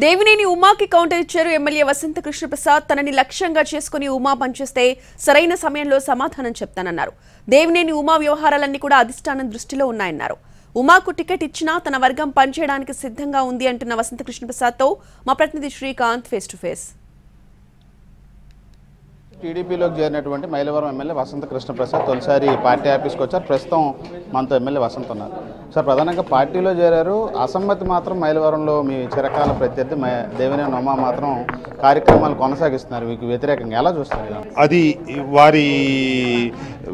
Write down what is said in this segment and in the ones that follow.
Devineni ఉమాకి counter ఇచ్చారు MLA Vasantha Krishnaprasad. తనని లక్ష్యంగా చేసుకుని ఉమా పనిచేస్తే సరైన సమయంలో సమాధానం చెప్తానన్నారు. దేవినేని ఉమా వ్యవహారాలన్నీ కూడా అధిష్టానం దృష్టిలో ఉన్నాయన్నారు. ఉమాకు టికెట్ ఇచ్చినా తన వర్గం పనిచేయడానికి సిద్ధంగా ఉంది అంటున్న వసంత కృష్ణప్రసాద్తో మా ప్రతినిధి శ్రీకాంత్ ఫేస్ టు ఫేస్. టీడీపీలోకి చేరినటువంటి మైలవరం ఎమ్మెల్యే వసంత కృష్ణప్రసాద్ తొలిసారి పార్టీ ఆఫీస్కి వచ్చారు. ప్రస్తుతం మనతో ఎమ్మెల్యే వసంత ఉన్నారు. సార్, ప్రధానంగా పార్టీలో చేరారు. అసమ్మతి మాత్రం మైలవరంలో మీ చిరకాల ప్రత్యర్థి దేవినేని ఉమా మాత్రం కార్యక్రమాలు కొనసాగిస్తున్నారు. మీకు వ్యతిరేకంగా ఎలా చూస్తారు? అది వారి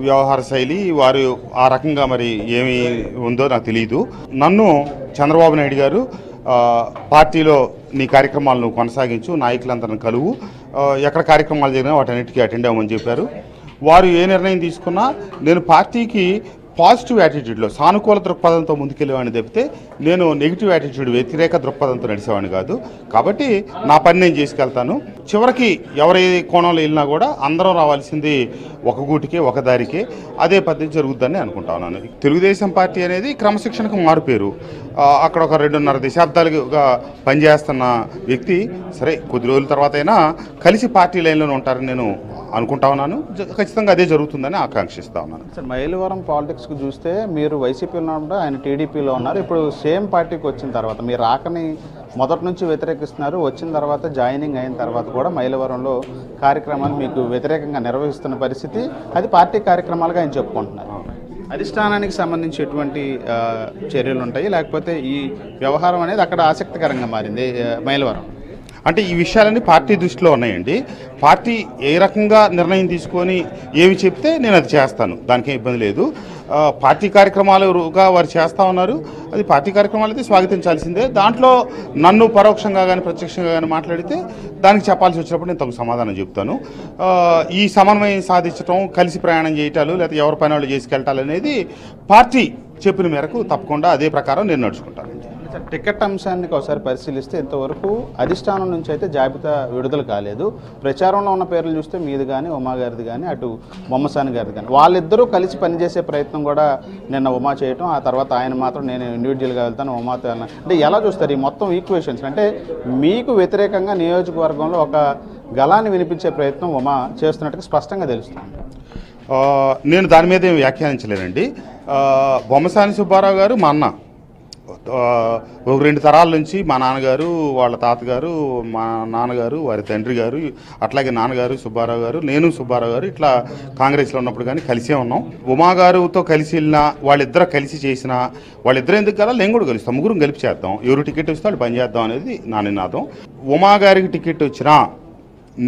వ్యవహార శైలి, వారు ఆ రకంగా మరి ఏమి ఉందో నాకు తెలియదు. నన్ను చంద్రబాబు నాయుడు గారు పార్టీలో నీ కార్యక్రమాలను కొనసాగించు, నాయకులందరిని కలువు, ఎక్కడ కార్యక్రమాలు జరిగినా వాటన్నిటికీ అటెండ్ అవ్వమని చెప్పారు. వారు ఏ నిర్ణయం తీసుకున్నా నేను పార్టీకి పాజిటివ్ యాటిట్యూడ్లో, సానుకూల దృక్పథంతో ముందుకెళ్ళేవాడిని తప్పితే నేను నెగిటివ్ యాటిట్యూడ్, వ్యతిరేక దృక్పథంతో నడిచేవాడిని కాదు. కాబట్టి నా పని నేను చేసుకెళ్తాను. చివరికి ఎవరి కోణంలో వెళ్ళినా కూడా అందరం రావాల్సింది ఒక గూటికే, ఒక దారికే. అదే పద్ధతి జరుగుద్దని అనుకుంటా ఉన్నాను. తెలుగుదేశం పార్టీ అనేది క్రమశిక్షణకు మారుపేరు. అక్కడ ఒక 2.5 దశాబ్దాలుగా పనిచేస్తున్న వ్యక్తి సరే కొద్ది రోజుల తర్వాత అయినా కలిసి పార్టీ లైన్లోనే ఉంటారని నేను అనుకుంటా ఉన్నాను. ఖచ్చితంగా అదే జరుగుతుందని ఆకాంక్షిస్తా ఉన్నాను. సార్, మైలవరం పాలిటిక్స్కి చూస్తే మీరు వైసీపీలో ఉన్నారు, ఆయన టీడీపీలో ఉన్నారు. ఇప్పుడు సేమ్ పార్టీకి వచ్చిన తర్వాత మీరు రాకని మొదటి నుంచి వ్యతిరేకిస్తున్నారు. వచ్చిన తర్వాత జాయినింగ్ అయిన తర్వాత కూడా మైలవరంలో కార్యక్రమాలు మీకు వ్యతిరేకంగా నిర్వహిస్తున్న పరిస్థితి, అది పార్టీ కార్యక్రమాలుగా ఆయన చెప్పుకుంటున్నారు. అధిష్టానానికి సంబంధించి ఎటువంటి చర్యలు ఉంటాయి, లేకపోతే ఈ వ్యవహారం అనేది అక్కడ ఆసక్తికరంగా మారింది మైలవరం? అంటే ఈ విషయాలన్నీ పార్టీ దృష్టిలో ఉన్నాయండి. పార్టీ ఏ రకంగా నిర్ణయం తీసుకొని ఏమి చెప్తే నేను అది చేస్తాను, దానికేం ఇబ్బంది లేదు. పార్టీ కార్యక్రమాలుగా వారు చేస్తూ ఉన్నారు. అది పార్టీ కార్యక్రమాలు అయితే స్వాగతించాల్సిందే. దాంట్లో నన్ను పరోక్షంగా కానీ ప్రత్యక్షంగా కానీ మాట్లాడితే దానికి చెప్పాల్సి వచ్చినప్పుడు నేను తగు సమాధానం చెప్తాను. ఈ సమన్వయం సాధించడం, కలిసి ప్రయాణం చేయటాలు, లేకపోతే ఎవరి పని వాళ్ళు చేసుకెళ్ళటాలు అనేది పార్టీ చెప్పిన మేరకు తప్పకుండా అదే ప్రకారం నేను నడుచుకుంటాను. టికెట్ అంశానికి ఒకసారి పరిశీలిస్తే ఇంతవరకు అధిష్టానం నుంచి అయితే జాబితా విడుదల కాలేదు. ప్రచారంలో ఉన్న పేర్లు చూస్తే మీది కానీ, ఉమా గారిది కానీ, అటు బొమ్మసాని గారిది కానీ, వాళ్ళిద్దరూ కలిసి పనిచేసే ప్రయత్నం కూడా నిన్న ఉమా చేయటం, ఆ తర్వాత ఆయన మాత్రం నేను ఇండివిజువల్గా వెళ్తాను, ఉమాతో వెళ్ళాను అంటే ఎలా చూస్తారు ఈ మొత్తం ఈక్వేషన్స్? అంటే మీకు వ్యతిరేకంగా నియోజకవర్గంలో ఒక గళాన్ని వినిపించే ప్రయత్నం ఉమా చేస్తున్నట్టుగా స్పష్టంగా తెలుస్తుంది. నేను దాని మీద ఏం వ్యాఖ్యానించలేనండి. బొమ్మసాని సుబ్బారావు గారు మా అన్న, 2 తరాల నుంచి మా నాన్నగారు, వాళ్ళ తాతగారు, మా నాన్నగారు, వారి తండ్రి గారు, అట్లాగే నాన్నగారు సుబ్బారావు గారు, నేను సుబ్బారావు గారు ఇట్లా కాంగ్రెస్లో ఉన్నప్పుడు కానీ కలిసే ఉన్నాం. ఉమా గారితో కలిసి వెళ్ళినా, వాళ్ళిద్దరూ కలిసి చేసినా, వాళ్ళిద్దరూ ఎందుకు కదా నేను కూడా కలుస్తాం, ముగ్గురం కలిపి చేద్దాం, ఎవరు టికెట్ వస్తే వాళ్ళు పని చేద్దాం అనేది నా నినాదం. ఉమా గారికి టికెట్ వచ్చినా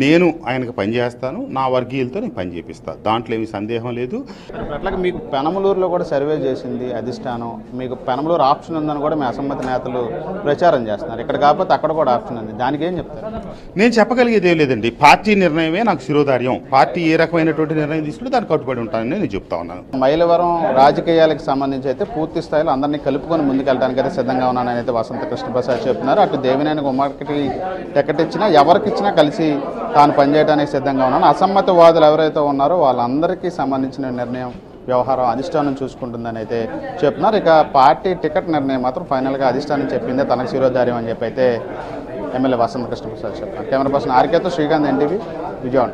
నేను ఆయనకు పని చేస్తాను, నా వర్గీయులతో నేను పని చేపిస్తాను, దాంట్లో ఏమీ సందేహం లేదు. అట్లాగే మీకు పెనమలూరులో కూడా సర్వే చేసింది అధిష్టానం, మీకు పెనమలూరు ఆప్షన్ ఉందని కూడా మీ అసమ్మతి నేతలు ప్రచారం చేస్తున్నారు. ఇక్కడ కాకపోతే అక్కడ కూడా ఆప్షన్ ఉంది, దానికి ఏం చెప్తారు? నేను చెప్పగలిగేది ఏం లేదండి. పార్టీ నిర్ణయమే నాకు శిరోధార్యం. పార్టీ ఏ రకమైనటువంటి నిర్ణయం తీసుకుంటే దానికి కట్టుబడి ఉంటానని నేను చెప్తా ఉన్నాను. మైలవరం రాజకీయాలకు సంబంధించి అయితే పూర్తి స్థాయిలో అందరినీ కలుపుకొని ముందుకెళ్ళడానికి అయితే సిద్ధంగా ఉన్నానని అయితే వసంత కృష్ణప్రసాద్ చెప్తున్నారు. అటు దేవినేని ఉమాకి టికెట్ ఇచ్చినా, ఎవరికి ఇచ్చినా కలిసి తాను పనిచేయడానికి సిద్ధంగా ఉన్నాను. అసమ్మతివాదులు ఎవరైతే ఉన్నారో వాళ్ళందరికీ సంబంధించిన నిర్ణయం, వ్యవహారం అధిష్టానం చూసుకుంటుందని అయితే చెప్తున్నారు. ఇక పార్టీ టికెట్ నిర్ణయం మాత్రం ఫైనల్గా అధిష్టానం చెప్పిందే తనకు శిరోధార్యం అని చెప్పి అయితే ఎమ్మెల్యే వసంత కృష్ణప్రసాద్ చెప్తున్నారు. కెమెరా పర్సన్ ఆర్కేతో శ్రీకాంత్, ఎన్టీవీ, విజయవాడ.